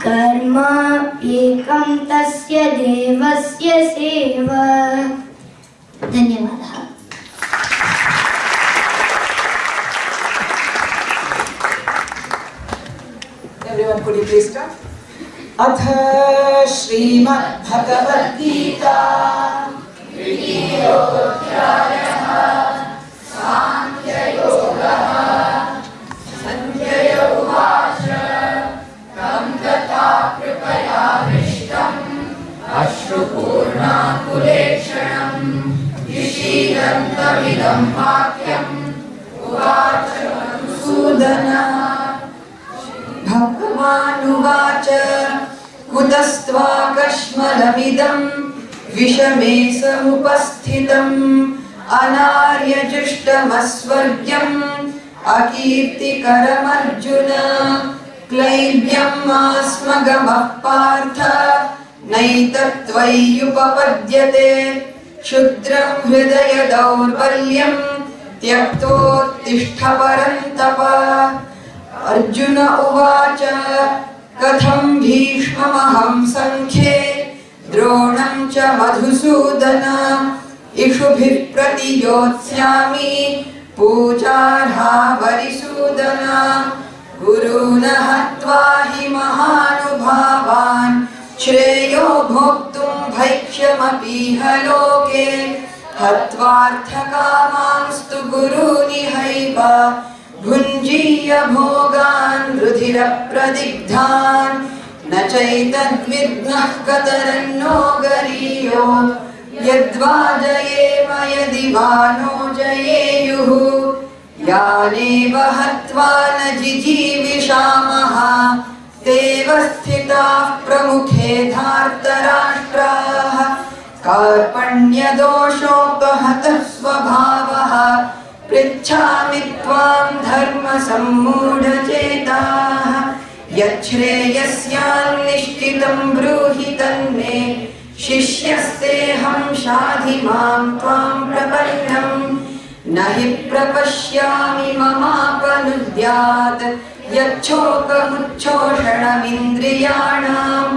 कर्माप्येकं तस्य देवस्य सेवा। धन्यवादः। Everyone, could you please start? अथ श्रीमद्भगवद्गीता तृतीयोऽध्यायः सांख्ययोगः। संजय उवाच तं तथा कृपयाविष्टम् अश्रुपूर्णाकुलेक्षणम् विषीदन्तमिदं वाक्यम् उवाच मधुसूदनः। भगवानुवाच कुतस्त्वाकश्मलमिदं विषमे समुपस्थितम् अनार्यजुष्टमस्वर्ग्यम् अकीर्तिकरमर्जुन। क्लैब्यम् आस्मगमः पार्थ नैतत्त्वय्युपपद्यते। क्षुद्रं हृदय दौर्बल्यं त्यक्तोत्तिष्ठ परन्तप। अर्जुन उवाच कथं भीष्ममहं संख्ये द्रोणं च मधुसूदन। इषुभिः प्रतियोत्स्यामि पूजार्हा वरिसूदन। गुरून् हत्वा हि महानुभावान् श्रेयो भोक्तुं भैक्ष्यमपीह लोके। हत्वार्थकामांस्तु गुरूनिहैव भुञ्जीय भोगान् रुधिरप्रदिग्धान्। न चैतद्विद्मः कतरन्नो गरीयो यद्वा जयेम यदि वा नो जयेयुः। यानेव हत्वा न जिजीविषामः तेव स्थिताः प्रमुखे धार्तराष्ट्राः। कार्पण्यदोषोपहतः स्वभावः पृच्छामि त्वां धर्मसम्मूढचेताः। यच्छ्रेयस्यान्निश्चितं ब्रूहि तन्मे शिष्यस्तेऽहं शाधि मां त्वां प्रपन्नम्। न हि प्रपश्यामि ममापनुद्यात् यच्छोकमुच्छोषणमिन्द्रियाणाम्।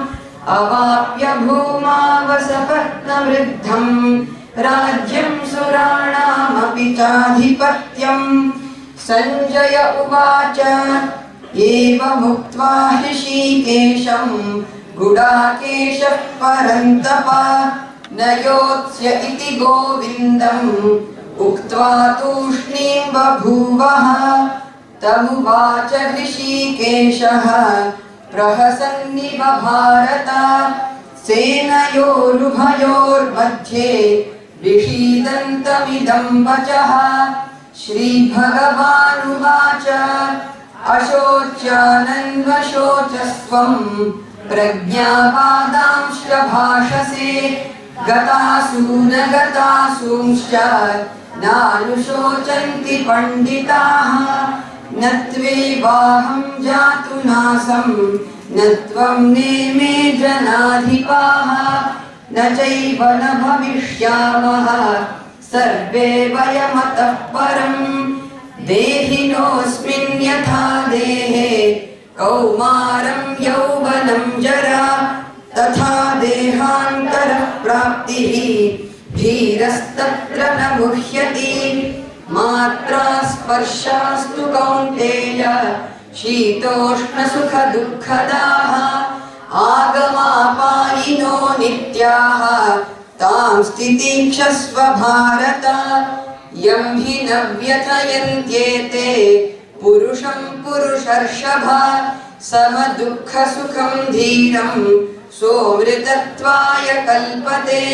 अवाप्य भूमावसपत्नवृद्धम् राज्यं सुराणामपि चाधिपत्यम्। सञ्जय उवाच एवमुक्त्वा ऋषिकेशं गुडाकेशः परन्तप न योत्स्य इति गोविन्दम् उक्त्वा तूष्णीं बभूवः। तमुवाच ऋषिकेशः प्रहसन्निव भारत। सेनयोरुभयोर्मध्ये विषीदन्तमिदं वचः। श्रीभगवानुवाच अशोच्यानन्वशोचस्त्वं प्रज्ञावादांश्च भाषसे। गतासु न गतासूंश्च नानुशोचन्ति पंडिताः। न त्वेवाहं जातु नासं न त्वं नेमे जनाधिपाः। न चैव न भविष्यामः सर्वे वयमतः परम्। देहिनोऽस्मिन् यथा देहे कौमारं यौवनं जरा तथा देहान्तरः प्राप्तिः धीरस्तत्र न मुह्यति। मात्रा स्पर्शास्तु कौन्तेय शीतोष्णसुखदुःखदाः आगमापायिनो नित्याः तां स्थितिक्षस्व भारत। यं हि न व्यथयन्त्येते पुरुषं पुरुषर्षभ समदुःखसुखं धीरं सोऽमृतत्वाय कल्पते।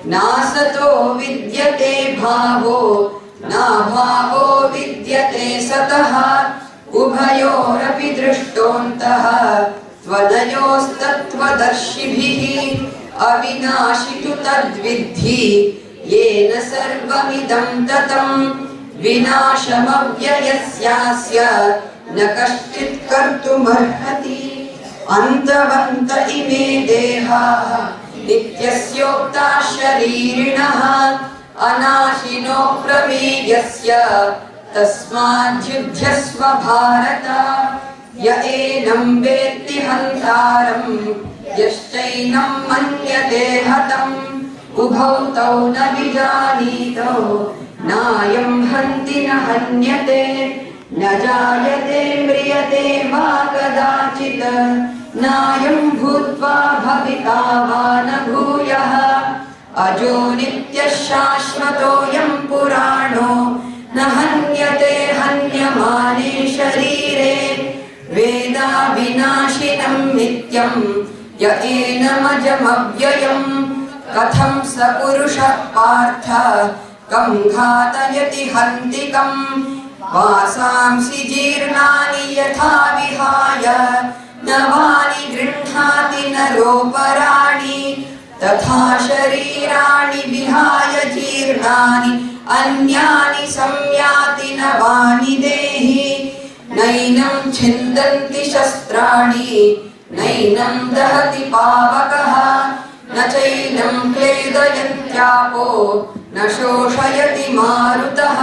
नासतो विद्यते भावो नाभावो विद्यते सतः उभयोरपि दृष्टोऽन्तः त्वनयोस्तत्त्वदर्शिभिः। अविनाशि तु तद्विद्धि येन सर्वमिदं ततं। विनाशमव्ययस्यास्य न कश्चित् कर्तुमर्हति। अन्तवन्त इमे देहाः नित्यस्योक्ताः शरीरिणः अनाशिनो प्रमेयस्य तस्माद्युध्यस्व भारत। य एनं वेत्ति हन्तारं यश्चैनं मन्यते हतम् उभौ तौ न विजानीतो नायं हन्ति न हन्यते न जायते म्रियते वा कदाचित् नायं भूत्वा भविता वा न भूयः अजो नित्यः शाश्वतोऽयं पुराणो न हन्यते हन्यमाने शरीरे वेदाविनाशिनं नित्यं य एनमजमव्ययम् कथं स पुरुषः पार्थ कं घातयति हन्तिकम् वासांसि जीर्णानि यथा विहाय नवानि गृह्णाति नरोपराणि तथा शरीराणि विहाय जीर्णानि अन्यानि संयाति नवानि देहि नैनं छिन्दन्ति शस्त्राणि नैनं दहति पावकः न चैनं क्लेदयन्त्यापो न शोषयति मारुतः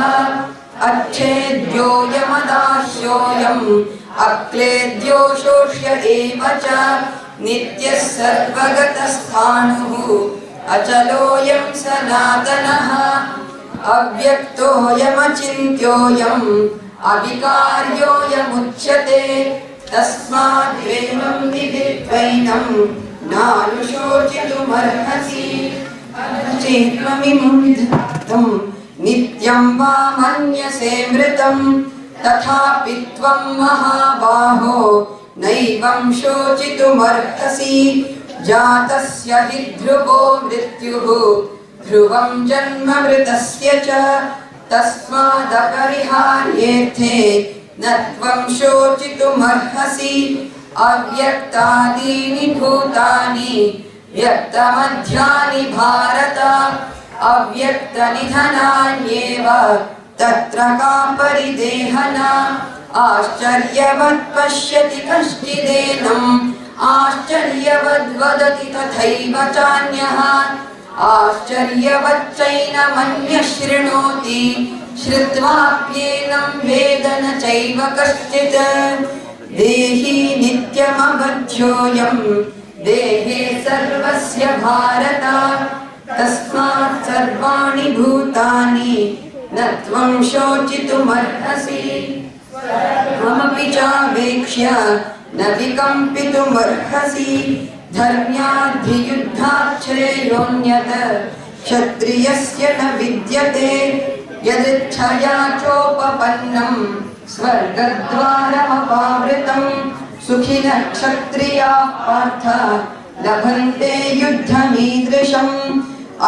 अच्छेद्योऽयमदाह्योऽयम् अक्लेद्यो शोष्य एव च नित्यः सर्वगतस्थाणुः अचलोऽयं सनातनः अव्यक्तोऽयमचिन्त्योऽयम् अविकार्योऽयमुच्यते तस्माद्वेनं विदित्वैनं नानुशोचितुमर्हसि चेत्त्वमिमं धर्तुं नित्यं वा मन्यसे मृतं तथापि त्वं महाबाहो नैवं शोचितुमर्हसि जातस्य हि ध्रुवो मृत्युः ध्रुवं जन्म मृतस्य च तस्मादपरिहार्येऽर्थे न त्वं शोचितुमर्हसि अव्यक्तादीनि भूतानि व्यक्तमध्यानि भारत अव्यक्तनिधनान्येव तत्र का परिदेहना आश्चर्यवत् पश्यति कश्चिदेनम् आश्चर्यवद् वदति तथैव चान्यः आश्चर्यवच्चैनमन्यः शृणोति श्रुत्वाप्येनं वेद न चैव कश्चित् देहि नित्यमबध्योऽयं देहे सर्वस्य भारत तस्मात् सर्वाणि भूतानि न त्वं शोचितुमर्हसि त्वमपि चावेक्ष्य न विकम्पितुमर्हसि धर्म्याद्धियुद्धात् श्रेयोऽन्यत् क्षत्रियस्य न विद्यते यदिच्छया चोपपन्नं स्वर्गद्वारमपावृतं सुखिनः क्षत्रियाः पार्थ लभन्ते युद्धमीदृशम्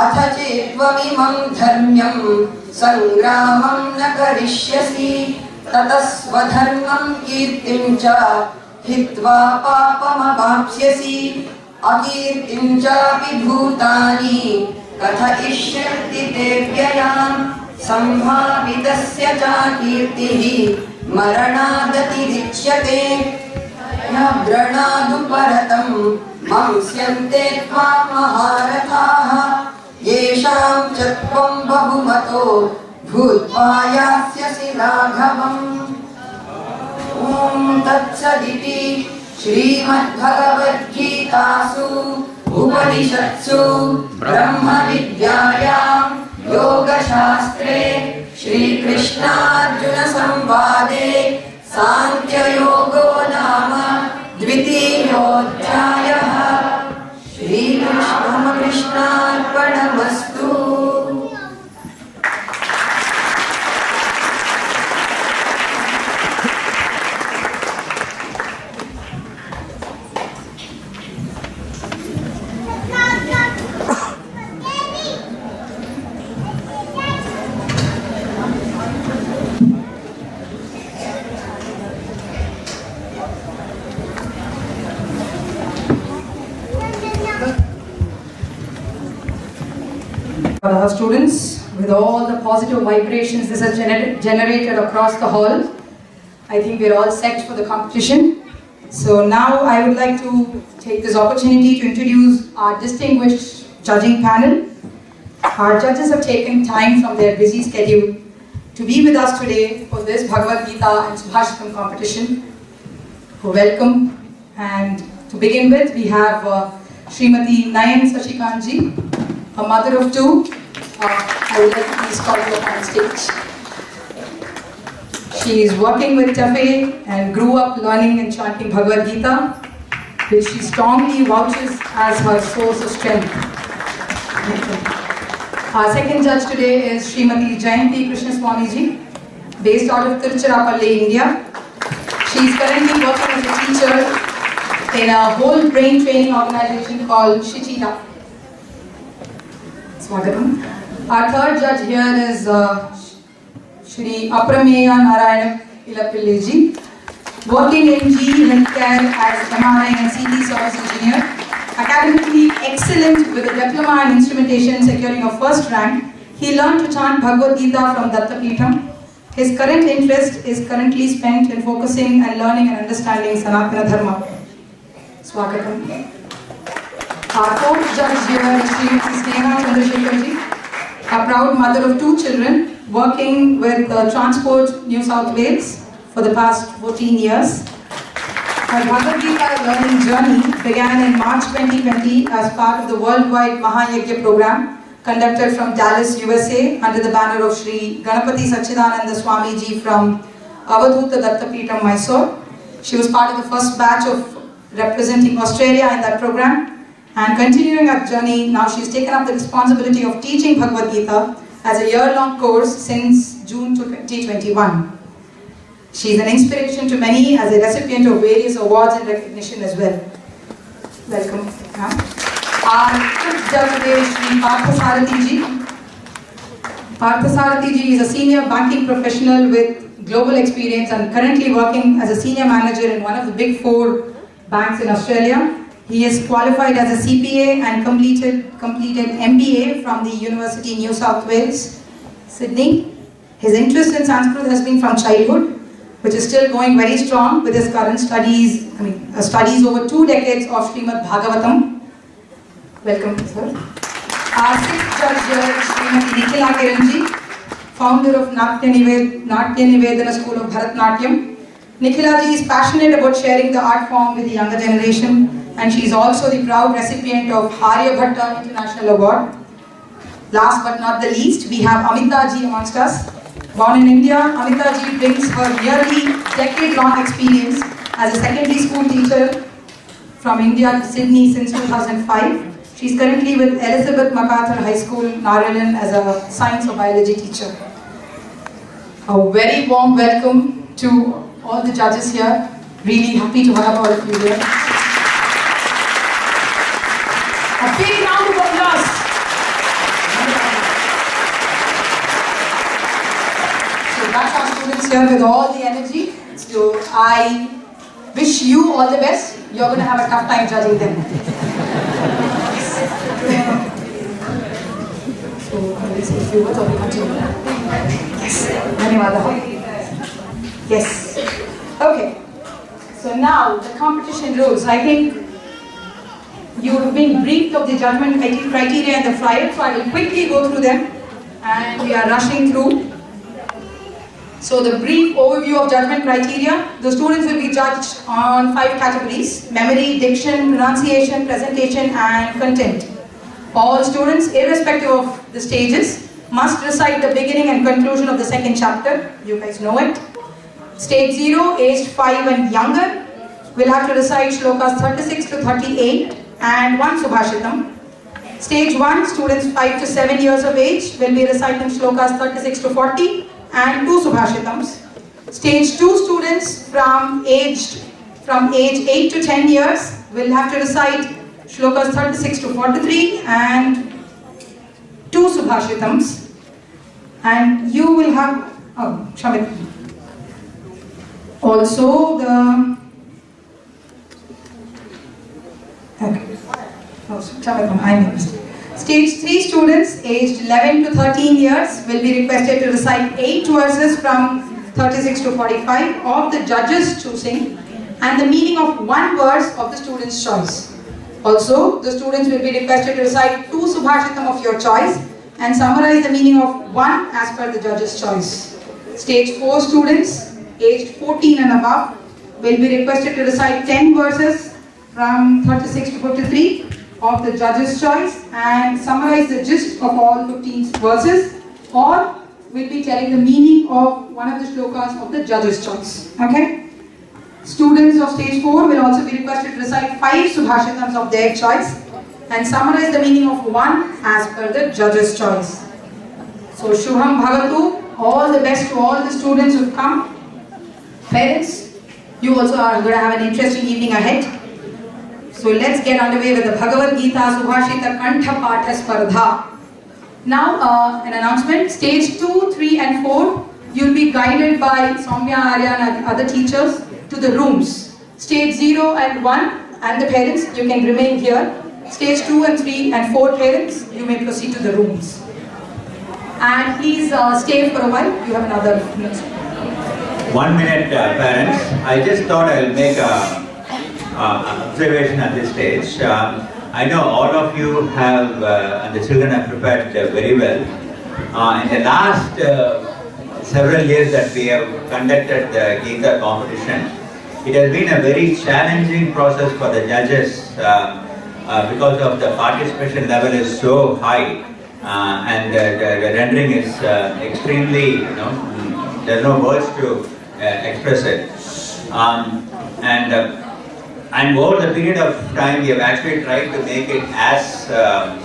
अथ चेत्त्वमिमं धर्म्यं सङ्ग्रामं न करिष्यसि ततः स्वधर्मं कीर्तिं च हित्वा पापमवाप्स्यसि अकीर्तिं चापि भूतानि कथयिष्यन्ति ते व्ययाम् सम्भावितस्य च कीर्तिः मरणादतिरिच्यते व्रणादुपरतं मंस्यन्ते त्वां महारथाः येषां च त्वं बहुमतो भूत्वा यास्यसि लाघवम् ॐ तत्सदिति श्रीमद्भगवद्गीतासु उपनिषत्सु ब्रह्मविद्यायां योगशास्त्रे श्रीकृष्णार्जुनसंवादे सांख्ययोगो नाम द्वितीयोऽध्यायः श्रीकृष्णार्पणमस्तु। Our students, with all the positive vibrations this has generated across the hall, I think we're all set for the competition. So now I would like to take this opportunity to introduce our distinguished judging panel. Our judges have taken time from their busy schedule to be with us today for this Bhagavad Gita and Subhashitam competition. Welcome. And to begin with, we have Srimati Nayan Sasikanji, a mother of two. I would like to please call her up on stage. She is working with Tafe and grew up learning and chanting Bhagavad Gita, which she strongly vouches as her source of strength. Our second judge today is Srimati Jayanti Krishna Swamiji, based out of Tiruchirappalli, India. She is currently working as a teacher in a whole brain training organization called Shichita. Swagatam. Our third judge here is Shri Aprameya Narayana Ilappilleji, working in GE Healthcare as MRI and CT service engineer, academically excellent with a diploma in instrumentation securing a first rank. He learned to chant Bhagavad Gita from Datta Peetham. His current interest is currently spent in focusing and learning and understanding Sanatana Dharma. Swagatam. Our fourth judge here is Srimati Sneha Chandrasekharji, a proud mother of two children, working with Transport New South Wales for the past 14 years. Her Bhagavad Gita learning journey began in March 2020 as part of the worldwide Mahayagya program conducted from Dallas, USA under the banner of Sri Ganapati Sachidananda Swamiji from Avadhuta Datta Peetham, Mysore. She was part of the first batch of representing Australia in that program. And continuing her journey, now she's taken up the responsibility of teaching Bhagavad Gita as a year-long course since June 2021. She is an inspiration to many as a recipient of various awards and recognition as well. Welcome. Our fifth judge today is Sri Parthasarathi Ji. Parthasarathi Ji is a senior banking professional with global experience and currently working as a senior manager in one of the big four banks in Australia. He is qualified as a CPA and completed MBA from the University New South Wales, Sydney. His interest in Sanskrit has been from childhood, which is still going very strong with his current studies, studies over 2 decades of Srimad Bhagavatam. Welcome, sir. Our sixth judge here is Srimati Nikhila Kiranji, founder of Natya Nivedana School of Bharatnatyam. Nikhila ji is passionate about sharing the art form with the younger generation, and she is also the proud recipient of Aryabhatta International Award. Last but not the least, we have Amita ji amongst us. Born in India, Amita ji brings her nearly decade-long experience as a secondary school teacher from India to Sydney since 2005. She is currently with Elizabeth MacArthur High School, Narellan, as a science or biology teacher. A very warm welcome to all the judges here. Really happy to have all of you here. A big round of applause. So that's our students here with all the energy. So I wish you all the best. You're going to have a tough time judging them. So I will say a few words or we continue. Yes. Yes. Okay. So now the competition rules. I think you have been briefed of the judgment criteria and the flyer, so I will quickly go through them and we are rushing through. So the brief overview of judgment criteria, the students will be judged on 5 categories: memory, diction, pronunciation, presentation and content. All students, irrespective of the stages, must recite the beginning and conclusion of the second chapter. You guys know it. Stage 0, aged 5 and younger, will have to recite SLOKAS 36 to 38 and 1 Subhashitam. Stage 1, students 5 to 7 years of age will be reciting SLOKAS 36 to 40 and 2 Subhashitams. Stage 2 students from age 8 to 10 years will have to recite SLOKAS 36 to 43 and 2 Subhashitams. And you will have, Shamit. Also the, Stage 3 students aged 11 to 13 years will be requested to recite 8 verses from 36 to 45 of the judges' choosing and the meaning of 1 verse of the student's choice. Also, the students will be requested to recite 2 Subhashitam of your choice and summarize the meaning of 1 as per the judge's choice. Stage 4 students aged 14 and above will be requested to recite 10 verses from 36 to 53 of the judge's choice and summarize the gist of all 15 verses, or will be telling the meaning of one of the shlokas of the judge's choice. Okay? Students of stage 4 will also be requested to recite 5 subhashitams of their choice and summarize the meaning of one as per the judge's choice. So Shubham Bhavatu, all the best to all the students who've come. Parents, you also are going to have an interesting evening ahead. So let's get underway with the BHAGAVADGITA Subhashita Kantha Patha Spardha. Now an announcement, stage 2, 3 and 4, you'll be guided by Soumya, Arya and other teachers to the rooms. Stage 0 and 1 and the parents, you can remain here. Stage 2 and 3 and 4 parents, you may proceed to the rooms. And please stay for a while, you have another minute. 1 minute, parents. I just thought I'll make a observation at this stage. I know all of you have, and the children have prepared very well. In the last several years that we have conducted the Gita competition, it has been a very challenging process for the judges because of the participation level is so high and the rendering is extremely, there's no words to express it. And over the period of time, we have actually tried to make it as, to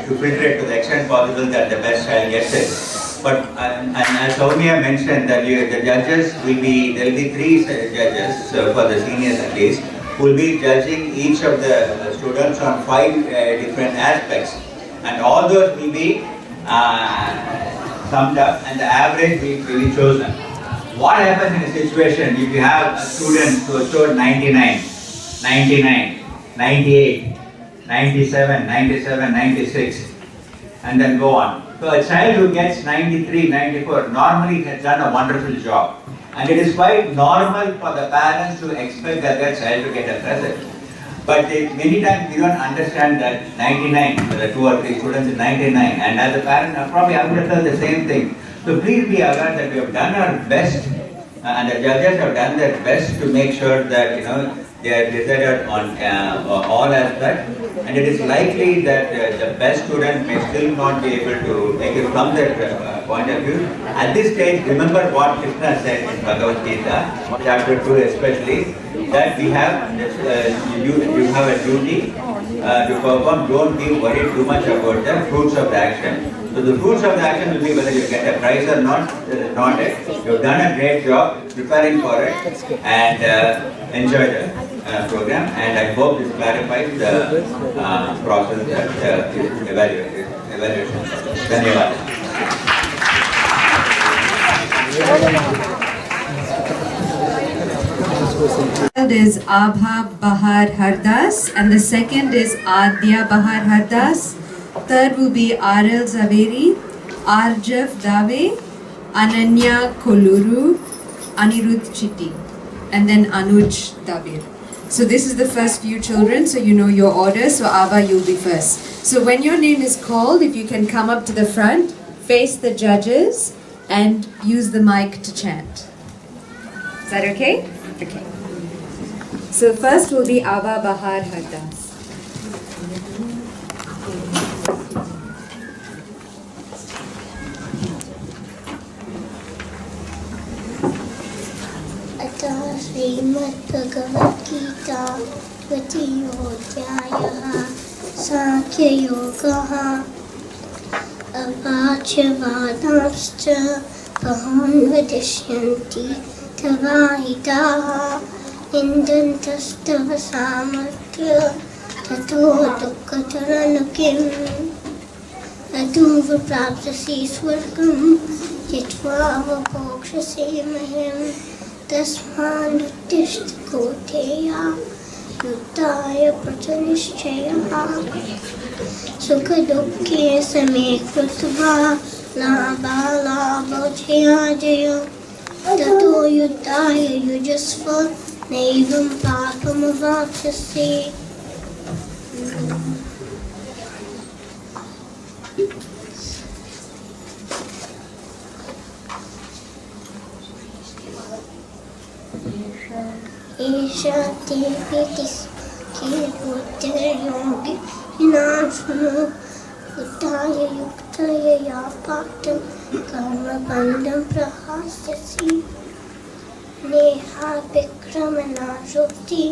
filter it to the extent possible that the best child gets it. But, and as Soumya mentioned, that the judges will be, there will be 3 judges, for the seniors at least, who will be judging each of the students on 5 different aspects. And all those will be summed up and the average will be chosen. What happens in a situation if you have a student who scored 99, 99, 98, 97, 97, 96 and then go on. So a child who gets 93, 94 normally has done a wonderful job. And it is quite normal for the parents to expect that their child to get a present. But many times we don't understand that 99, there are 2 or 3 students in 99, and as a parent, probably I would have done the same thing. So please be aware that we have done our best, and the judges have done their best to make sure that they are decided on all aspects, and it is likely that the best student may still not be able to make it from that point of view. At this stage, remember what Krishna said in Bhagavad Gita, chapter 2 especially, that we have you have a duty to perform. Don't be worried too much about the fruits of the action. So the fruits of the action will be whether you get a prize or not. Not it. You have done a great job preparing for it, and enjoy the program. And I hope this clarifies the process that evaluation. Dhanyavad. Is Abha Bahar Hardas, and the second is Adya Bahar Hardas. Third will be Aril Zaveri, Arjav Dave, Ananya Koluru, Anirudh Chitti, and then Anuj Dabir. So this is the first few children, so you know your order. So Abha, you'll be first. So when your name is called, if you can come up to the front, face the judges, and use the mic to chant. Is that okay? Okay. So first will be Abha Bahar Hardas. Atah Srimad Bhagavad Gita Dvitiyodyayah Sankhya Yogaha Abhachyavadamscha Aham Vadishyanti Tavahitaha Indantastava Samarthya Tato Dukkataranukim Aduva Prapsasi Swargam Jitva Vapokshase Mahim Tasman Uttishta Koteya Yuddhaya Pratanishchayaha Sukha Dukkhe Same Krutva Labha Labha Jaya Jaya Tato Yuddhaya Yujasva Naivam Papam Avakshase. एषा देवी तिस्किरुद्रयोगि विनाशनो युक्ताय युक्ताय या पाठं कर्मबन्धं प्रहास्यसि नेहा विक्रमनाशोऽस्ति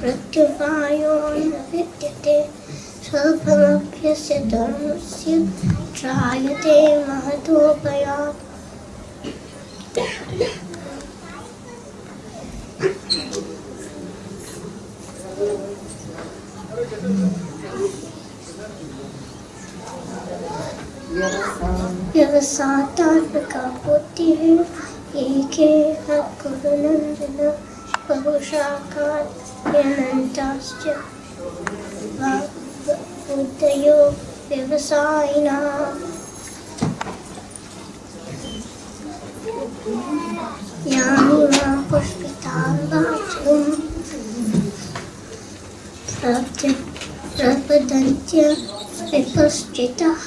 मृत्युवायो न विद्यते स्वल्पमभ्यस्य धर्मस्य त्रायते महतोपयात् व्यवसातात्मका बुद्धिः एकेह कुरुनन्दन बहुशाखात् यनन्ताश्च बुद्धयो व्यवसायिनः यानि मा पुष्पितावाचुं प्रपदन्त्य विपश्चितः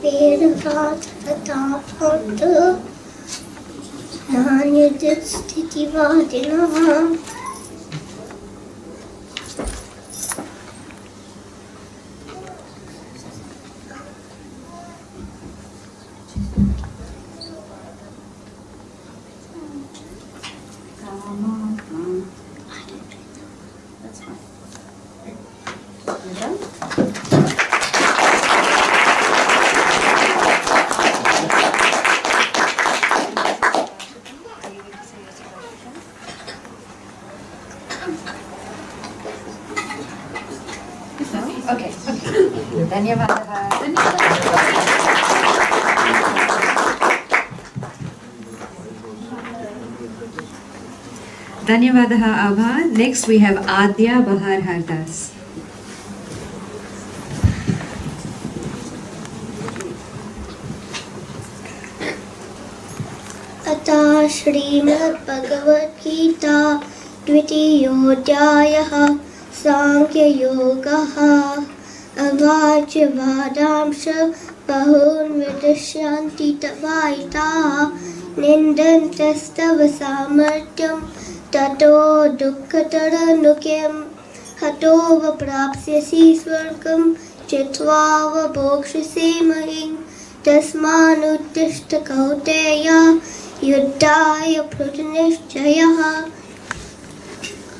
वेदवाद तथापद नान्यदिस्थितिवादिनः Okay. धन्यवादः. धन्यवादः Abha. Next we have Adya Bahar Hardas. अतः श्रीमद्भगवद्गीता द्वितीयोऽध्यायः सांख्ययोगः अवाच्यवादांश बहून् विदुष्यन्ति तवायिताः निन्दन्तस्तव सामर्थ्यं ततो दुःखतरनुकिं हतो प्राप्स्यसि स्वर्गं चित्वा भोक्ष्यसि महीम् तस्मानुत्तिष्ठ कौन्तेय युद्धाय कृतनिश्चयः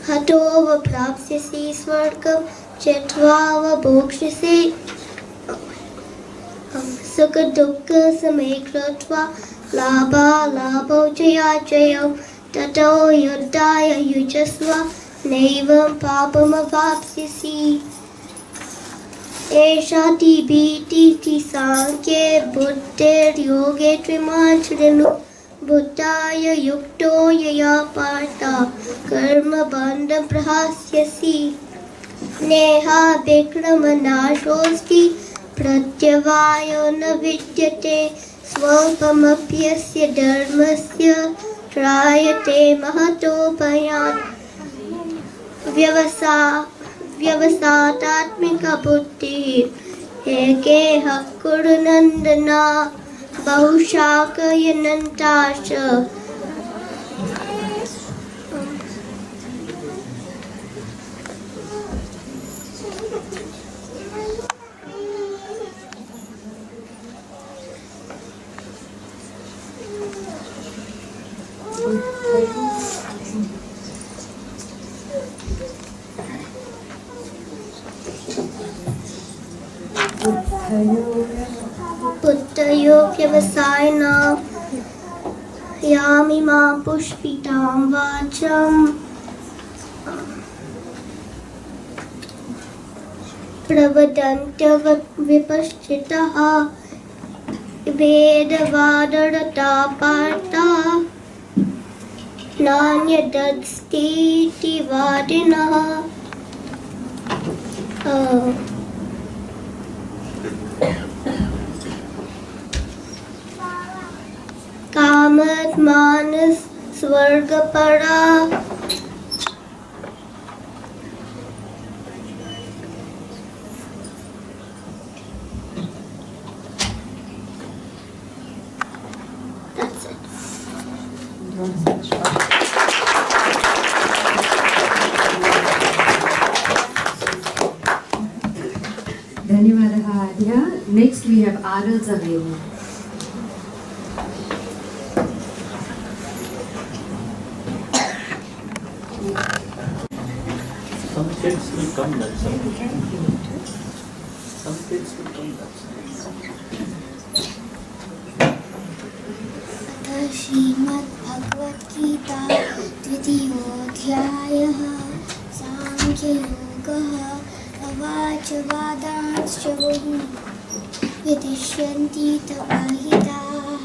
हतो प्राप्स्यसि स्वर्गं चित्वा भोक्ष्यसि सुखदुःखसमे कृत्वा लाभालाभौ जयाजयौ ततो युद्धाय युजस्व नैवं पापमवाप्स्यसि एषा भीतिः सांख्ये बुद्धिर्योगे त्रिमां शृणु बुद्धाय युक्तो यया पार्थ कर्मबन्धं प्रहास्यसि नेहा विक्रमनाशोऽस्ति प्रत्यवायो न विद्यते स्वल्पमप्यस्य धर्मस्य त्रायते महतोपयात् व्यवसातात्मिका बुद्धिः एकेह कुरुनन्दन बहुशाखयनन्ताश्च बुद्धयो व्यवसायिनः यामिमां पुष्पितां वाचम् प्रवदन्त्य विपश्चितः वेदवादरता पार्था नान्यदस्तीति वादिनः कामत् मानस स्वर्गपरा That's it. Adya. Next we have Aral Zaveri. Some kids will come that side. Some kids will come that side. अथ श्रीमद्भगवद्गीता तृतीयोऽध्यायः साङ्ख्ययोगः अवाच वादांश्च बहु विदिष्यन्ति तवाहिताः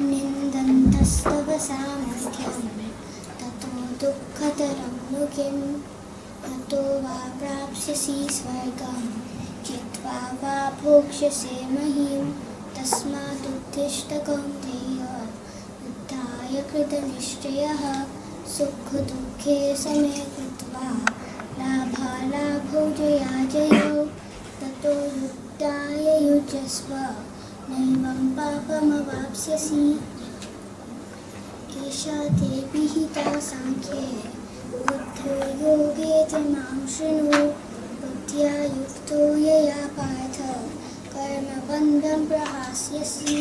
निन्दन्तस्तव सामर्थ्यं ततो दुःखतरं नु किम् हतो वा प्राप्स्यसि स्वर्गं जित्वा वा भोक्ष्यसे महीम् तस्मादुत्तिष्ठ कौन्तेय युद्धाय कृतनिश्चयः सुखदुःखे समे कृत्वा लाभालाभौ जयाजयौ ततो युद्धाय युज्यस्व नैवं पापमवाप्स्यसि एषा ते विहिता साङ्ख्ये बुद्धिर्योगे च मां शृणु बुद्ध्या युक्तो यया पार्थ कर्मबन्धं प्रहास्यसि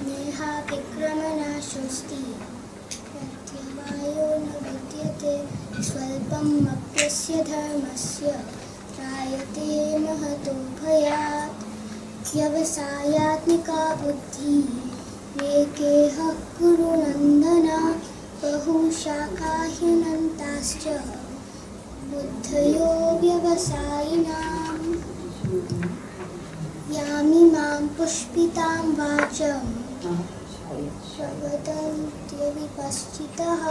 नेहाभिक्रमनाशोऽस्ति प्रत्यवायो न विद्यते स्वल्पमप्यस्य धर्मस्य त्रायते महतो भयात् व्यवसायात्मिका बुद्धिः विवेकेह कुरु नन्दन बहुशाखा ह्यनन्ताश्च बुद्धयो व्यवसायिनाम् यामिमां पुष्पितां वाचं प्रवदन्त्यविपश्चितः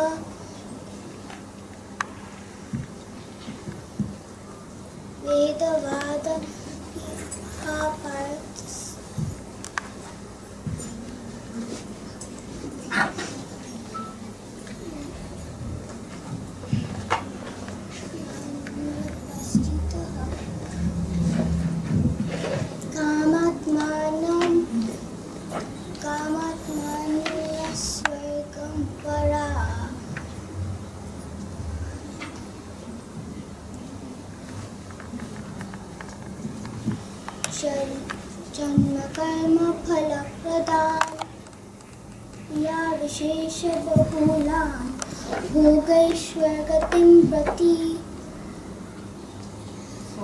कामात्मानस्वर्गं परा जन्म कर्म फलप्रदां या विशेषबहुलां भोगैश्वर्गतिं प्रति ॐ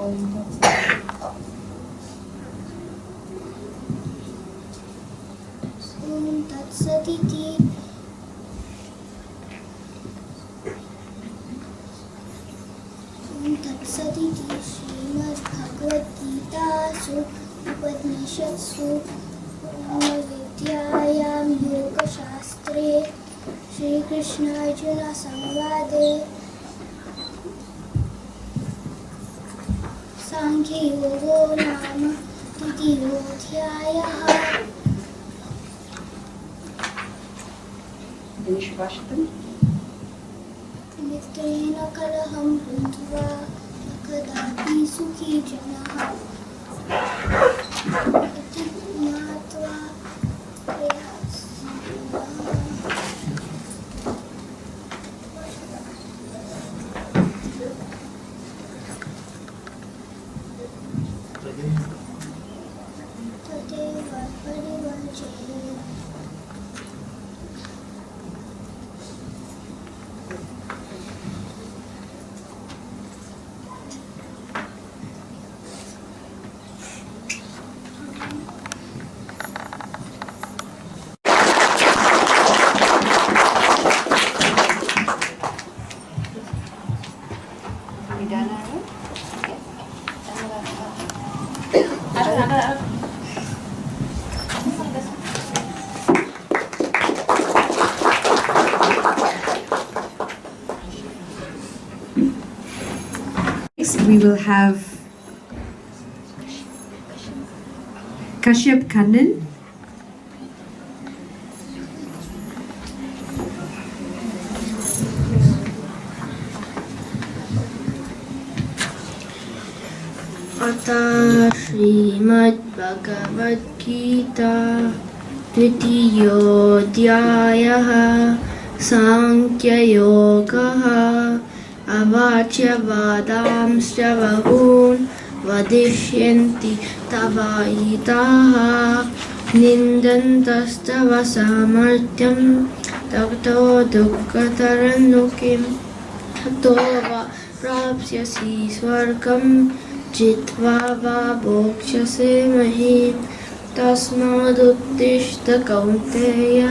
तत्सदिति श्रीमद्भगवद्गीतासु उपनिषत्सु ब्रह्मविद्यायां योगशास्त्रे श्रीकृष्णार्जुनसंवादे साङ्ख्ययोगो नाम तृतीयोऽध्यायः। मित्रेण कलहं कृत्वा न कदापि सुखी जनः इति ज्ञात्वा तदेव परिवर्जयेत्। Next we will have Kashyap Kannan. अथ श्रीमद्भगवद्गीता तृतीयोऽध्यायः साङ्ख्ययोगः अवाच्य वादांश्च बहून् वदिष्यन्ति तवाहिताः निन्दन्तस्तव सामर्थ्यं ततो दुःखतरन्नु किं हतो वा प्राप्स्यसि स्वर्गं जित्वा वा भोक्ष्यसे महीम् तस्मादुत्तिष्ठ कौन्तेय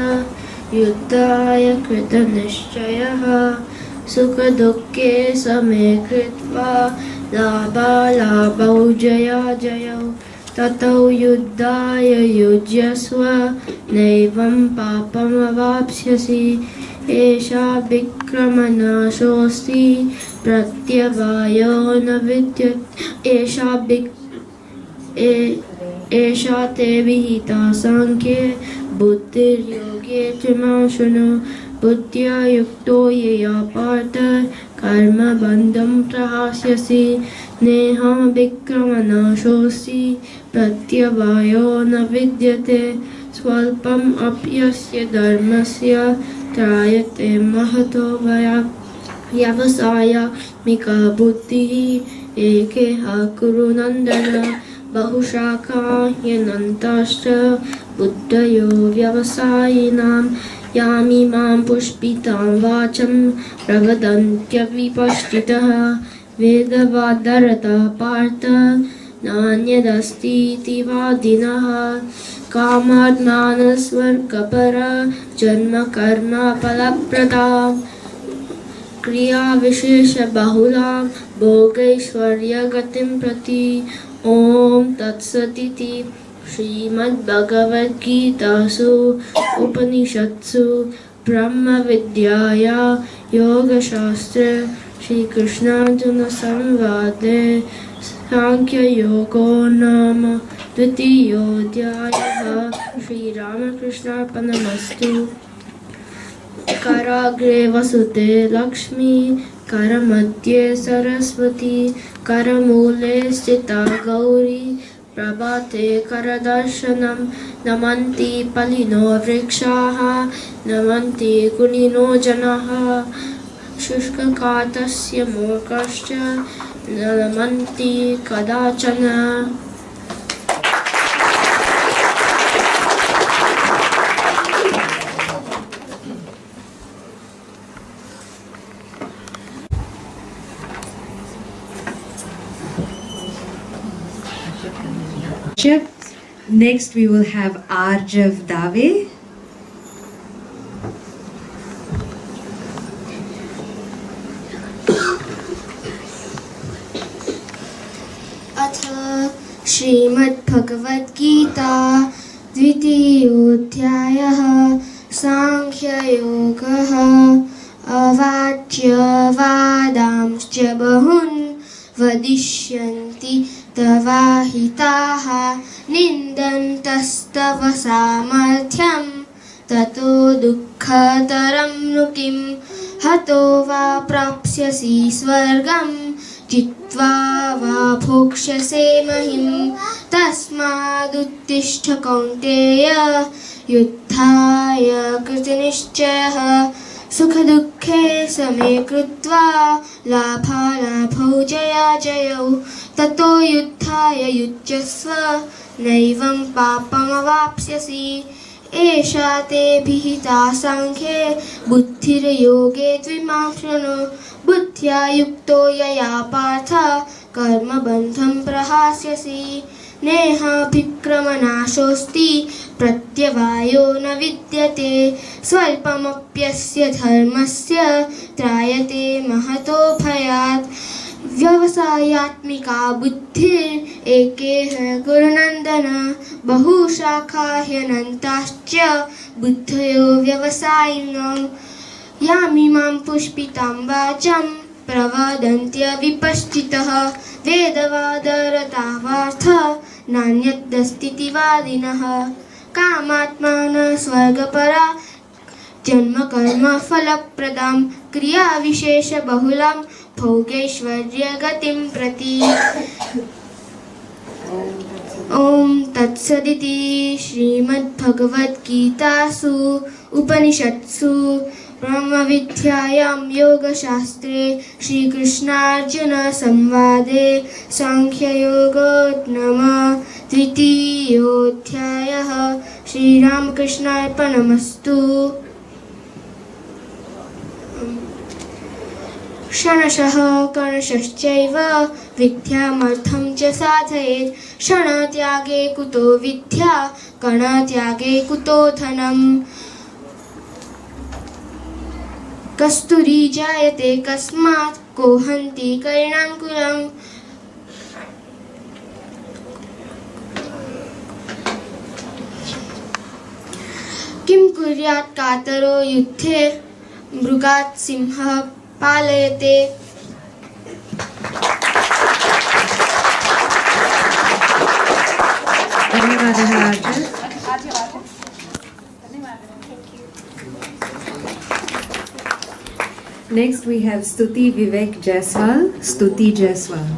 युद्धाय कृतनिश्चयः सुखदुःखे समे कृत्वा लाभालाभौ जयाजयौ ततौ युद्धाय युज्यस्व नैवं पापमवाप्स्यसि एषा विक्रमनाशोऽस्ति प्रत्यवायो न विद्यते एषा ते विहिता साङ्ख्ये बुद्धिर्योगे त्रिमां शृणु बुद्ध्या युक्तो यया पार्थ कर्मबन्धं प्रहास्यसि नेह विक्रमनाशोऽस्ति प्रत्यवायो न विद्यते स्वल्पम् अप्यस्य धर्मस्य त्रायते महतो व्यवसायात्मिका बुद्धिः एकेह कुरु नन्दन बहुशाखा ह्यनन्ताश्च बुद्धयो व्यवसायिनां यामिमां पुष्पितां वाचं प्रवदन्त्यविपश्चितः वेदवादरता पार्थ नान्यदस्तीति वादिनः कामात्मानस्वर्गपर जन्मकर्मफलप्रदां क्रियाविशेषबहुलां भोगैश्वर्यगतिं प्रति ॐ तत्सदिति श्रीमद्भगवद्गीतासु उपनिषत्सु ब्रह्मविद्याया योगशास्त्रे श्रीकृष्णार्जुनसंवादे सांख्ययोगो नाम द्वितीयोऽध्यायः श्रीरामकृष्णार्पणमस्तु। कराग्रे वसुते लक्ष्मी करमध्ये सरस्वती करमूले स्थिता गौरी प्रभाते करदर्शनं नमन्ति फलिनो वृक्षाः नमन्ति गुणिनो जनाः शुष्ककातस्य मूर्खश्च नमन्ति कदाचन। Next we will have Arjav Dave. अथ श्रीमद्भगवद्गीता द्वितीयोऽध्यायः सांख्ययोगः अवाच्यवादांश्च बहून् वदिष्यन्ति तवाहिताः निन्दन्तस्तव सामर्थ्यं ततो दुःखतरं नु किं हतो वा प्राप्स्यसि स्वर्गं जित्वा वा भोक्ष्यसे महीम् तस्मादुत्तिष्ठ कौन्तेय युद्धाय कृतनिश्चयः सुखदुःखे समे कृत्वा लाभालाभौ जयाजयौ ततो युद्धाय युज्यस्व नैवं पापमवाप्स्यसि एषा ते विहिता साङ्ख्ये बुद्धिर्योगे त्विमां शृणु बुद्ध्या युक्तो यया पार्थ कर्मबन्धं प्रहास्यसि नेहाभिक्रमनाशोऽस्ति प्रत्यवायो न विद्यते स्वल्पमप्यस्य धर्मस्य त्रायते महतो भयात् व्यवसायात्मिका बुद्धिरेकेह गुरुनन्दन बहुशाखा ह्यनन्ताश्च बुद्धयो व्यवसायिनौ यामिमां पुष्पितां वाचं प्रवदन्त्यविपश्चितः वेदवादरतावार्थ नान्यदस्तीति वादिनः कामात्मानः स्वर्गपरा जन्मकर्मफलप्रदां क्रियाविशेषबहुलां भोगैश्वर्यगतिं प्रति ॐ तत्सदिति श्रीमद्भगवद्गीतासु उपनिषत्सु ब्रह्मविद्यायां योगशास्त्रे श्रीकृष्णार्जुनसंवादे साङ्ख्ययोगो नाम द्वितीयोऽध्यायः। श्रीरामकृष्णार्पणमस्तु। क्षणशः कर्णशश्चैव विद्यामर्थं च साधयेत्। क्षणत्यागे कुतो विद्या, कर्णत्यागे कुतो धनम्। कस्तूरी जायते कस्मात्, को हन्ति कर्णाङ्कुरम्। किं कुर्यात् कातरो युद्धे, मृगात् सिंहः पालयते। धन्यवादः आर्जन। Next we have Stuti Vivek Jaiswal. Stuti Jaiswal.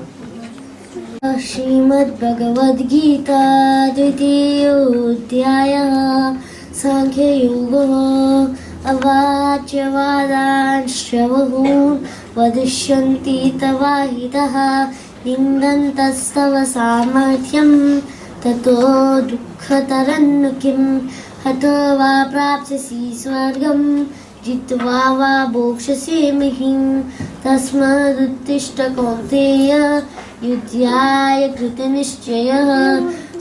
Shrimad Bhagavad Gita द्वितीयोऽध्यायः साङ्ख्ययोगो अवाच्यवादांश्च बहून् वदिष्यन्ति तवाहितः निन्दन्तस्तव सामर्थ्यं ततो दुःखतरं किं हतो वा प्राप्स्यसि स्वर्गं जित्वा वा भोक्ष्यसि महीं तस्मादुत्तिष्ठ कौन्तेय युध्याय कृतनिश्चयः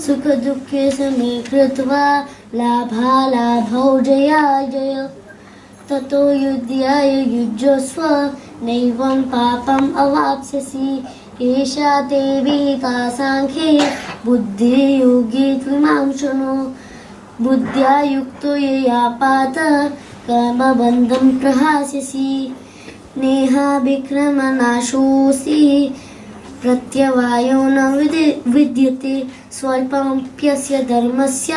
सुखदुःखे समे कृत्वा लाभालाभौ जयाजय ततो युध्याय युज्यस्व नैवं पापम् अवाप्स्यसि एषा ते विहिता साङ्ख्ये बुद्धियोगे त्विमां शृणु बुद्ध्या युक्तो यया पात कर्मबन्धं प्रहास्यसि नेहाभिक्रमनाशोऽसि प्रत्यवायो न विद्यते स्वल्पमप्यस्य धर्मस्य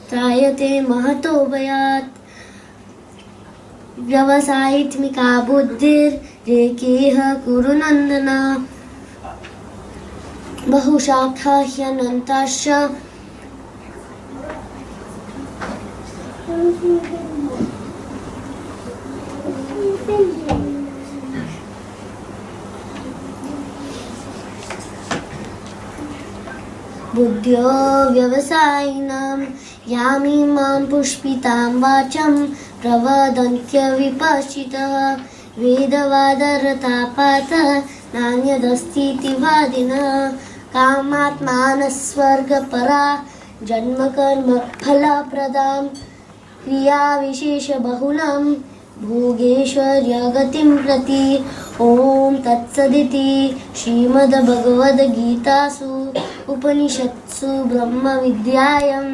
त्रायते महतो भयात् व्यवसायित्मिका बुद्धिर्रेकेह कुरु नन्दन बहुशाखा ह्यनन्ताश्च बुद्ध्यो व्यवसायिनां यामिमां पुष्पितां वाचं प्रवदन्त्यविपश्चितः वेदवादरता पात नान्यदस्तीति वादिनः कामात्मानः स्वर्गपरा जन्मकर्मफलप्रदां क्रियाविशेषबहुलं भोगेश्वर्यगतिं प्रति ॐ तत्सदिति श्रीमद्भगवद्गीतासु उपनिषत्सु ब्रह्मविद्यायां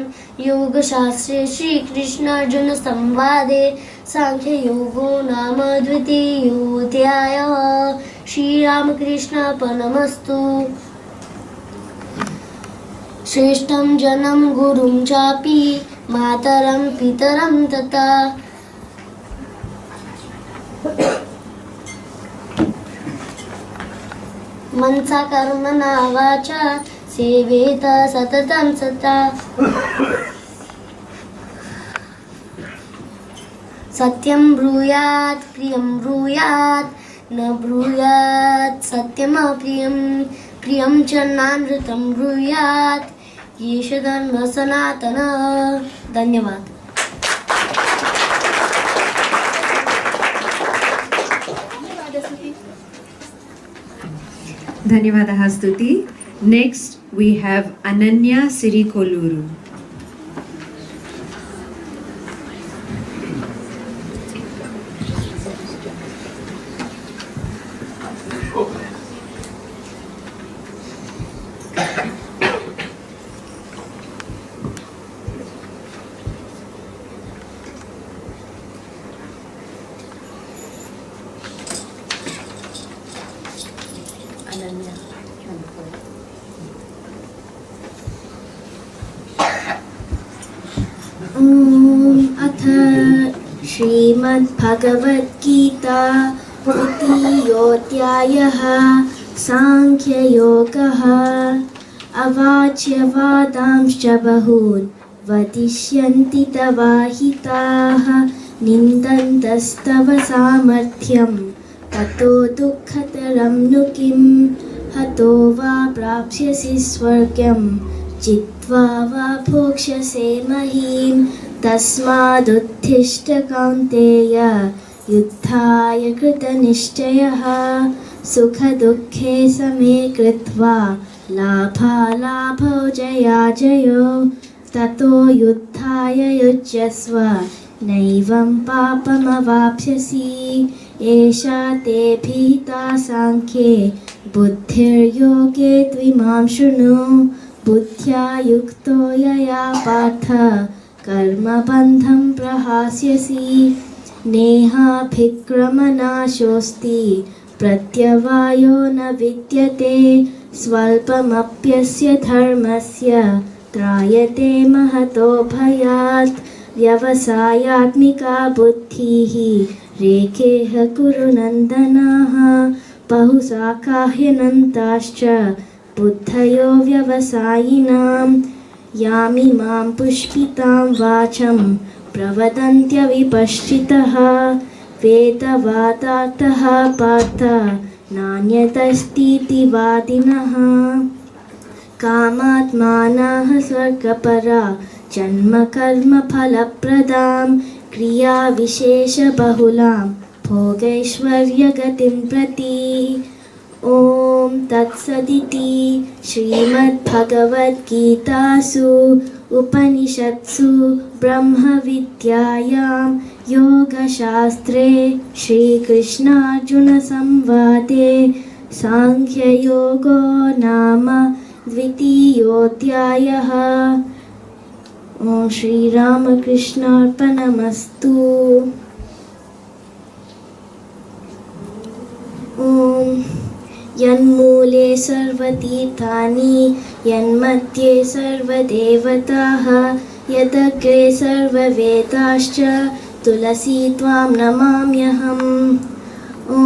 योगशास्त्रे श्रीकृष्णार्जुनसंवादे साङ्ख्ययोगो नाम द्वितीयोऽध्यायः। श्रीरामकृष्णार्पणमस्तु। श्रेष्ठं जनं गुरुं चापि मातरं पितरं तथा मनसा कर्मणा वाचा सेवेत सततं सता सत्यं ब्रूयात् प्रियं ब्रूयात् न ब्रूयात् सत्यमप्रियं प्रियं च नानृतं ब्रूयात् येष धर्मः सनातनः। धन्यवाद। Dhanyavadaha Stuti. Next we have Ananya Sirikoluru. अथ श्रीमद्भगवद्गीता द्वितीयोऽध्यायः साङ्ख्ययोगः अवाच्यवादांश्च बहून् वदिष्यन्ति तवाहिताः निन्दन्तस्तव सामर्थ्यं ततो दुःखतरं नु किं हतो वा प्राप्स्यसि स्वर्गं जित्वा वा भोक्ष्यसे महीं तस्मादुत्थिष्ठ कौन्तेय युद्धाय कृतनिश्चयः सुखदुःखे समे कृत्वा लाभालाभौ जयाजयो ततो युद्धाय युज्यस्व नैवं पापमवाप्स्यसि एषा ते भीता साङ्ख्ये बुद्धिर्योगे त्विमां शृणु बुद्ध्या युक्तो यया पार्थ कर्मबन्धं प्रहास्यसि नेहाभिक्रमनाशोऽस्ति प्रत्यवायो न विद्यते स्वल्पमप्यस्य धर्मस्य त्रायते महतो भयात् व्यवसायात्मिका बुद्धिः रेखेः कुरु नन्दनाः बहुशाखाह्यनन्ताश्च बुद्धयो व्यवसायिनां यामिमां पुष्पितां वाचं प्रवदन्त्यविपश्चितः वेदवादार्थः पार्थ नान्यतस्तीति वादिनः कामात्मानः स्वर्गपरा जन्मकर्मफलप्रदां क्रियाविशेषबहुलां भोगैश्वर्यगतिं प्रति ॐ तत्सदिति श्रीमद्भगवद्गीतासु उपनिषत्सु ब्रह्मविद्यायां योगशास्त्रे श्रीकृष्णार्जुनसंवादे साङ्ख्ययोगो नाम द्वितीयोऽध्यायः। ॐ श्रीरामकृष्णार्पणमस्तु। ॐ यन्मूले सर्वतीर्थानि यन्मध्ये सर्वदेवताः यदग्रे सर्ववेदाश्च तुलसी त्वां नमाम्यहम्। ॐ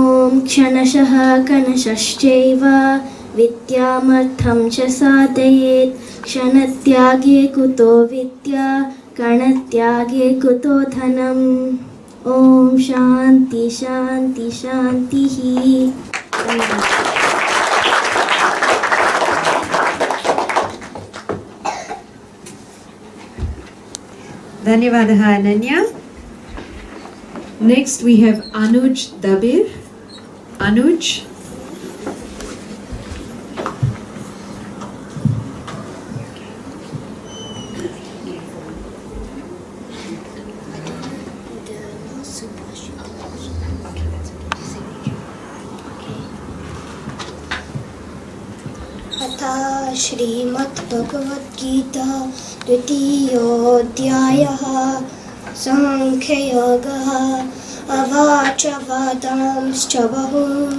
क्षणशः कणशश्चैव विद्यामर्थं च साधयेत् क्षणत्यागे कुतो विद्या कणत्यागे कुतो धनम्। ॐ शान्ति शान्ति शान्तिः। Dhanyavadaha Ananya. Next we have Anuj Dabir. Anuj. अथा श्रीमद्भगवद्गीता द्वितीयोऽध्यायः साङ्ख्ययोगः। अवाचवादांश्च बहून्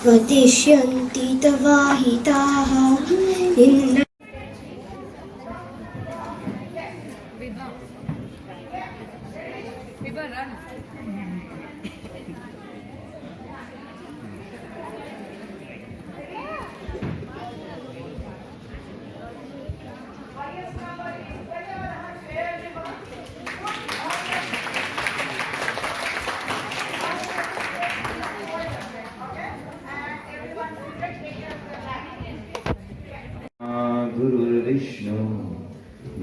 वदिष्यन्ति तवाहिताः गुरुर्विष्णु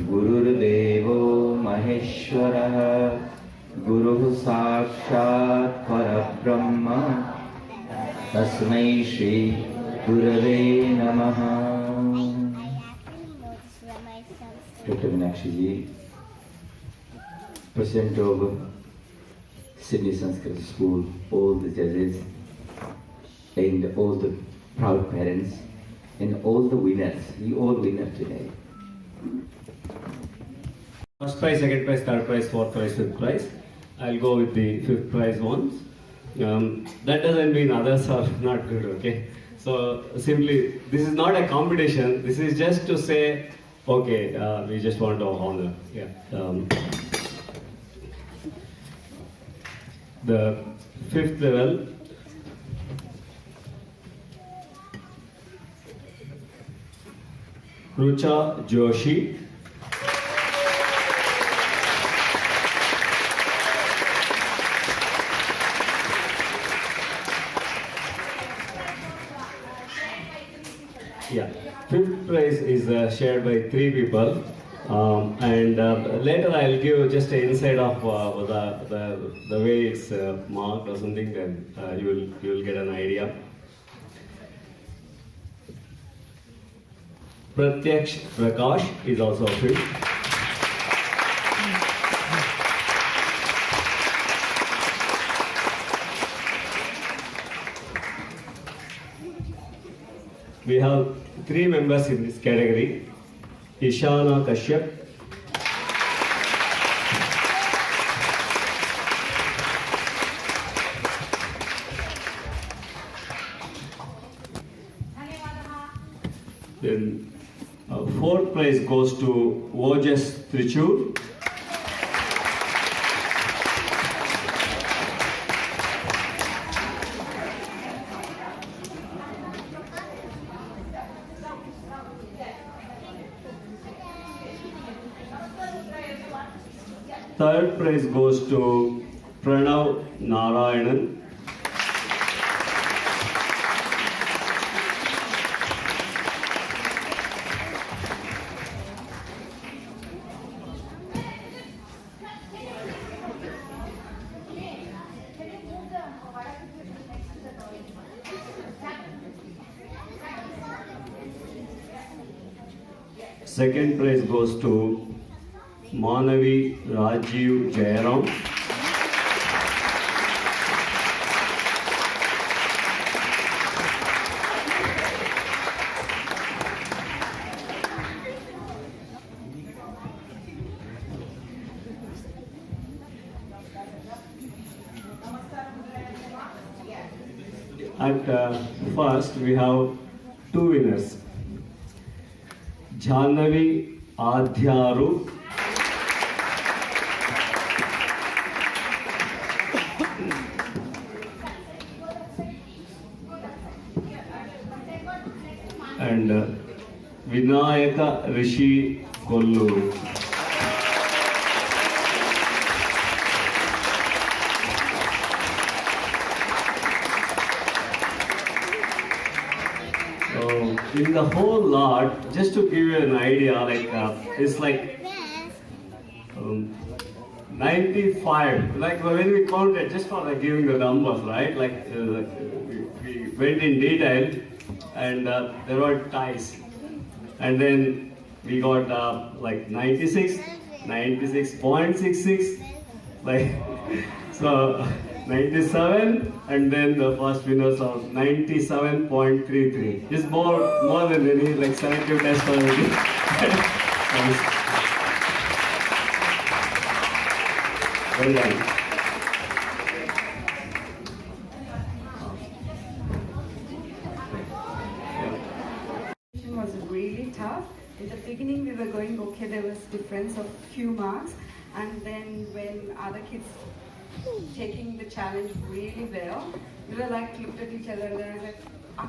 गुरुर्देवो महेश्वरः गुरुः साक्षात् परब्रह्म तस्मै श्री गुरवे नमः। Dr. Meenakshi ji, President of Sydney Sanskrit School, all the judges and all the proud parents and all the winners, we all winners today. First prize, second prize, third prize, fourth prize, fifth prize. I'll go with the fifth prize ones. That doesn't mean others are not good, okay? So simply, this is not a competition. This is just to say, okay, we just want to honor. Yeah. The fifth level. Rucha Joshi. Yeah, fifth prize is shared by 3 people. And later I'll give just an insight of the way it's marked or something, then you will get an idea. Pratyaksh Prakash is also a fifth. We have 3 members in this category. Ishana Kashyap, then 4th prize goes to Ojas Trichur. Third prize goes to Pranav Narayanan. Second prize goes to Manavi Rajiv Jairam. At first we have 2 winners. Jhanavi Adhyaru and Vinayaka Rishi Kolluru. In the whole lot, just to give you an idea, it's like 95. Like when we counted, just for giving the numbers, right? We went in detail, and there were ties, and then we got 96, 96.66, so 97, and then the first winners of 97.33. It's more than any selective test already. Well done. Was really tough. In the beginning we were going okay, there was difference of few marks, and then when other kids taking the challenge really well, we were looked at each other and I was like, I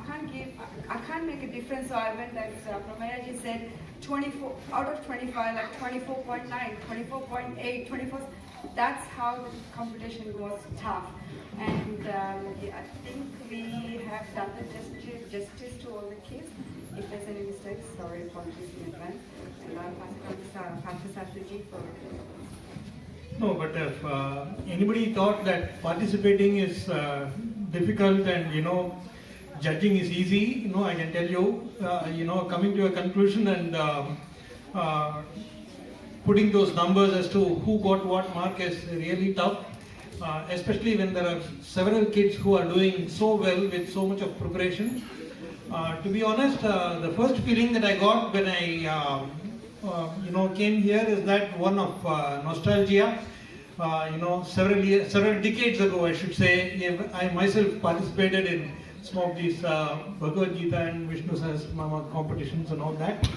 can't make a difference. So I went, as Pramayaji said, 24 out of 25, 24.9, 24.8, 24. That's how the competition was tough. And I think we have done the justice to all the kids. If there's any mistakes, sorry, apologies in advance. And I'll pass it on to Ji for No, but if anybody thought that participating is difficult and judging is easy, I can tell you, coming to a conclusion and putting those numbers as to who got what mark is really tough, especially when there are several kids who are doing so well with so much of preparation. To be honest, the first feeling that I got when I came here is that one of nostalgia. Several decades ago, I should say, I myself participated in some of these BHAGAVADGITA and Vishnu Sahasranama competitions and all that.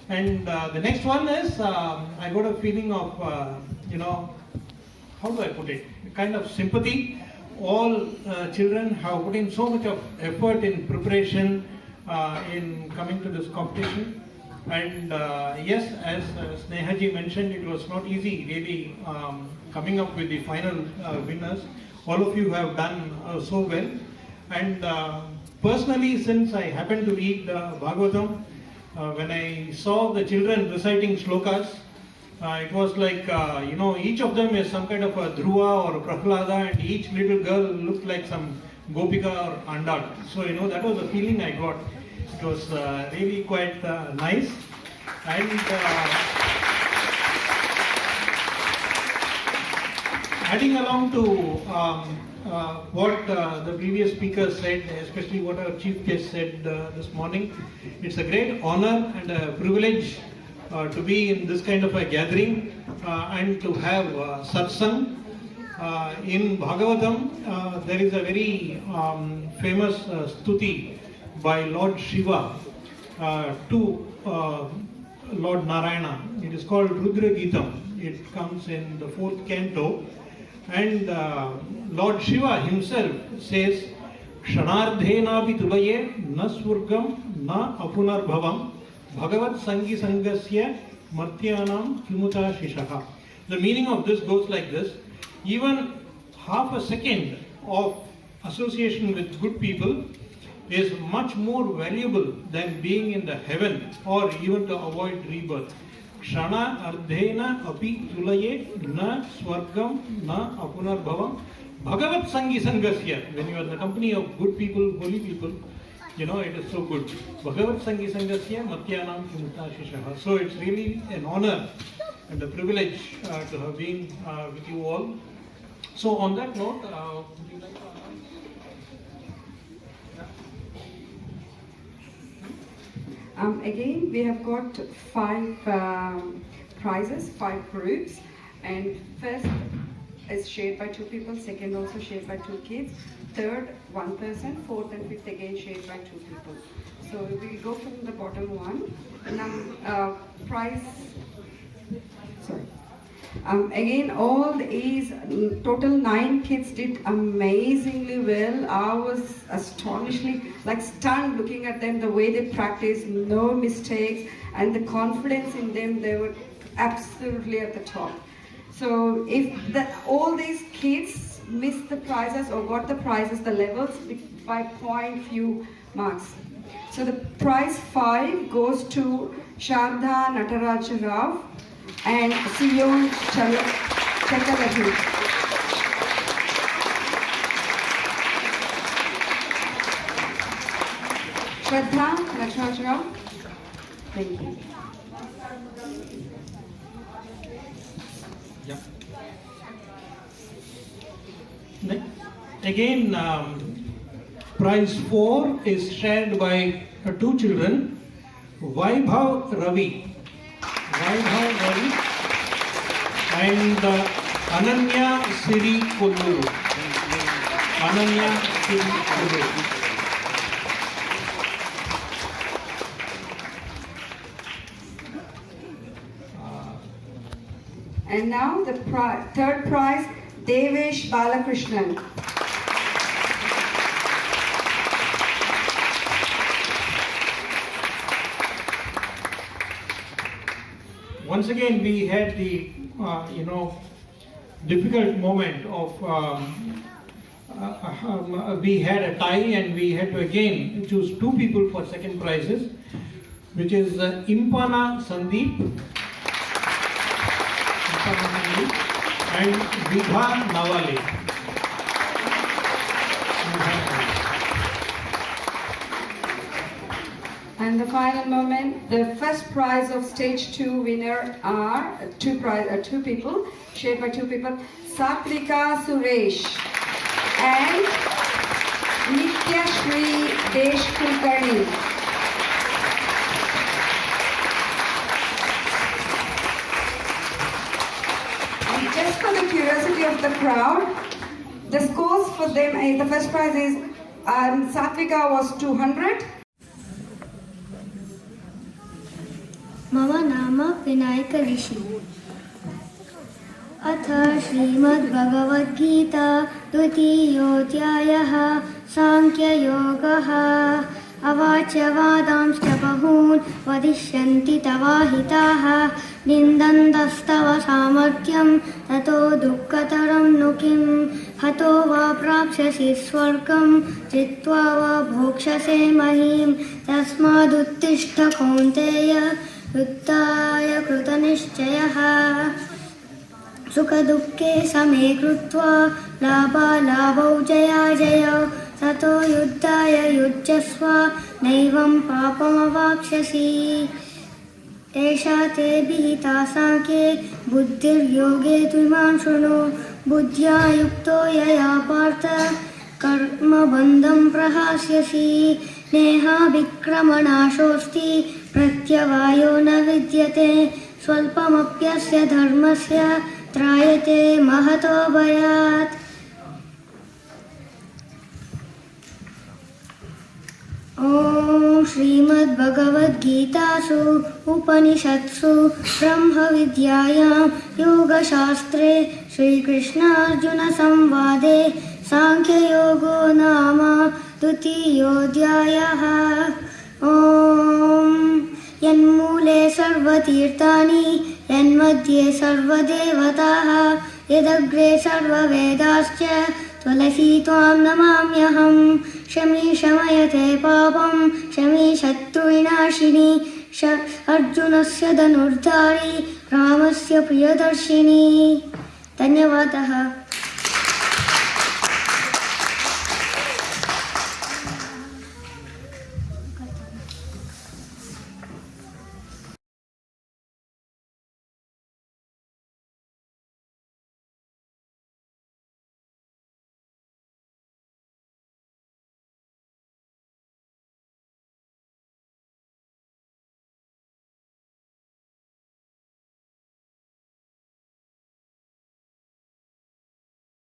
And the next one is, I got a feeling of, how do I put it? A kind of sympathy. All children have put in so much of effort in preparation in coming to this competition. And yes, as Snehaji mentioned, it was not easy really coming up with the final winners. All of you have done so well. And personally, since I happen to read Bhagavatam, when I saw the children reciting slokas, it was like, each of them is some kind of a Dhruva or a Prahlada, and each little girl looked like some Gopika or Andal. So, that was the feeling I got. It was really quite nice. And adding along to what the previous speaker said, especially what our chief guest said this morning, it's a great honor and a privilege to be in this kind of a gathering and to have satsang. In Bhagavatam, there is a very famous stuti by Lord Shiva to Lord Narayana. It is called Rudra Geetam. It comes in the 4th canto. And Lord Shiva himself says, Kshanardhenapi tulaye na swurgam na apunarbhavam bhagavat sangi sangasya martyanam kimuta shishaha. The meaning of this goes like this: even half a second of association with good people is much more valuable than being in the heaven or even to avoid rebirth. Kshana ardhena api tulaye na swargam na apunarbhavam bhagavat sangi sangasya. When you are in the company of good people, holy people, it is so good. Bhagavat sangi sangasya matyanam kimuta shishaha. So it's really an honor and a privilege to have been with you all. So on that note, would you like to... Again, we have got 5 prizes, 5 groups, and first is shared by 2 people, second also shared by 2 kids, third 1 person, fourth and fifth again shared by 2 people. So we'll go from the bottom one. Again, all these total 9 kids did amazingly well. I was astonishingly stunned looking at them, the way they practiced, no mistakes, and the confidence in them, they were absolutely at the top. So if all these kids missed the prizes or got the prizes, the levels by point few marks. So the prize 5 goes to Sharda Nataraj Rao and Sion Chakalati. Shraddha Nataraj Rao. Thank you. Yeah. Again, prize 4 is shared by 2 children, Vaibhav Ravi and Ananya Siri Kolluru. And now the third prize, Devesh Balakrishnan. Once again, we had the difficult moment of we had a tie and we had to again choose 2 people for second prizes, which is Impana Sandeep and Vidha Nawale. And the final moment, the first prize of stage 2 winner are 2 people, shared by 2 people, Satvika Suresh and Nitya Shri Desh Kulkarni. And just for the curiosity of the crowd, the scores for them, the first prize is Satvika was 200. मम नाम विनायक ऋषि। अथ श्रीमद्भगवद्गीता द्वितीयोऽध्यायः सांख्ययोगः। अवाच वादांश्च बहून् वदिष्यन्ति तवाहिताः निन्दन्तस्तव सामर्थ्यं ततो दुःखतरं नु किं हतो वा प्राप्स्यसि स्वर्गं जित्वा वा भोक्ष्यसे महीं तस्मादुत्तिष्ठ कौन्तेय युद्धाय कृतनिश्चयः सुखदुःखे समे कृत्वा लाभालाभौ जयाजयौ ततो युद्धाय युज्यस्व नैवं पापमवाप्स्यसि एषा ते विहिता साङ्ख्ये बुद्धिर्योगे त्विमां शृणु बुद्ध्या युक्तो यया पार्थ कर्मबन्धं प्रहास्यसि नेहाभिक्रमणाशोऽस्ति प्रत्यवायो न विद्यते स्वल्पमप्यस्य धर्मस्य त्रायते महतो भयात् ॐ श्रीमद्भगवद्गीतासु उपनिषत्सु ब्रह्मविद्यायां योगशास्त्रे श्रीकृष्णार्जुनसंवादे साङ्ख्ययोगो नाम द्वितीयोऽध्यायः ॐ यन्मूले सर्वतीर्थानि यन्मध्ये सर्वदेवताः यदग्रे सर्ववेदाश्च तुलसी त्वां नमाम्यहं शमी शमयते पापं शमी शत्रुविनाशिनी अर्जुनस्य धनुर्धारी रामस्य प्रियदर्शिनी धन्यवादः।